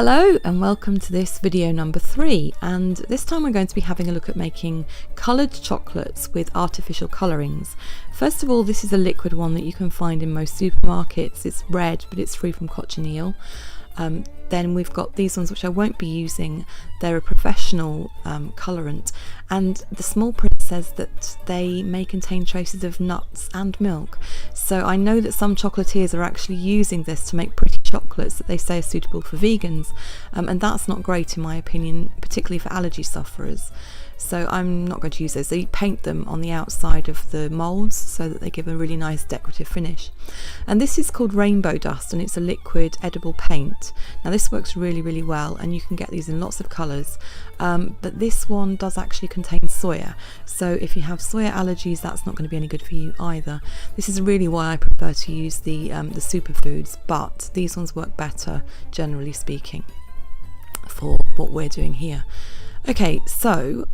Hello and welcome to this video number 3, and this time we're going to be having a look at making coloured chocolates with artificial colourings. First of all, this is a liquid one that you can find in most supermarkets. It's red but it's free from cochineal. Then we've got these ones which I won't be using. They're a professional colorant, and the small print says that they may contain traces of nuts and milk. So I know that some chocolatiers are actually using this to make pretty chocolates that they say are suitable for vegans, and that's not great in my opinion, particularly for allergy sufferers. So I'm not going to use those. They paint them on the outside of the moulds so that they give a really nice decorative finish. And this is called rainbow dust, and it's a liquid edible paint. Now this works really well, and you can get these in lots of colours, but this one does actually contain soya, so if you have soya allergies, that's not going to be any good for you either. This is really why I prefer to use the superfoods, but these ones work better generally speaking for what we're doing here. Okay, so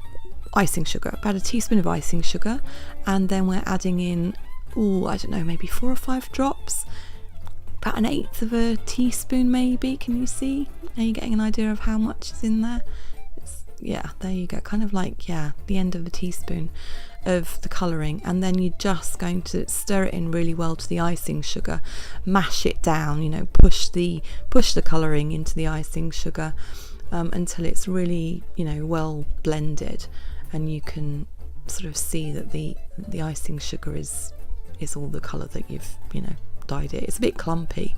icing sugar, about a teaspoon of icing sugar, and then we're adding in, I don't know, maybe 4 or 5 drops, about 1/8 of a teaspoon maybe. Can you see? Are you getting an idea of how much is in there? Yeah, there you go, kind of like, yeah, the end of a teaspoon of the colouring, and then you're just going to stir it in really well to the icing sugar, mash it down, you know, push the colouring into the icing sugar until it's really, you know, well blended, and you can sort of see that the icing sugar is all the colour that you've, you know, dyed it. It's a bit clumpy,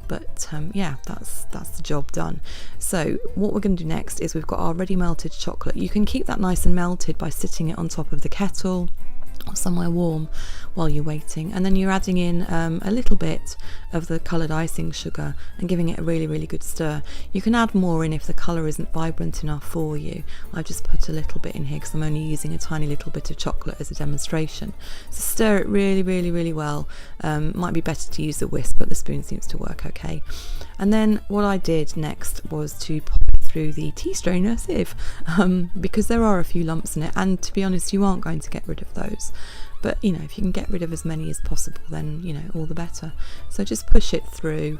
but yeah, that's the job done. So what we're going to do next is we've got our ready melted chocolate. You can keep that nice and melted by sitting it on top of the kettle or somewhere warm while you're waiting, and then you're adding in a little bit of the coloured icing sugar and giving it a really good stir. You can add more in if the colour isn't vibrant enough for you. I've just put a little bit in here because I'm only using a tiny little bit of chocolate as a demonstration. So stir it really well. Might be better to use a whisk, but the spoon seems to work okay. And then what I did next was to pop it through the tea strainer sieve, because there are a few lumps in it, and to be honest, you aren't going to get rid of those. But you know, if you can get rid of as many as possible, then you know, all the better. So just push it through,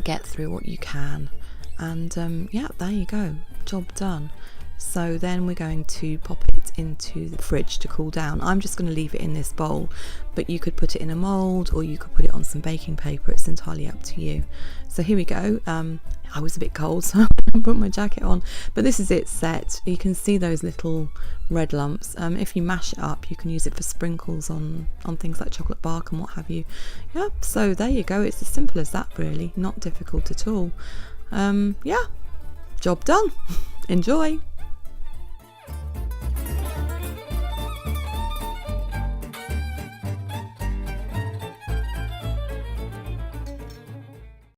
get through what you can, and yeah, there you go, job done. So then we're going to pop it into the fridge to cool down. I'm just going to leave it in this bowl, but you could put it in a mould or you could put it on some baking paper. It's entirely up to you. So here we go. I was a bit cold, so I put my jacket on, but this is it set. You can see those little red lumps. If you mash it up, you can use it for sprinkles on things like chocolate bark and what have you. Yep, so there you go. It's as simple as that, really, not difficult at all. Yeah, job done. Enjoy.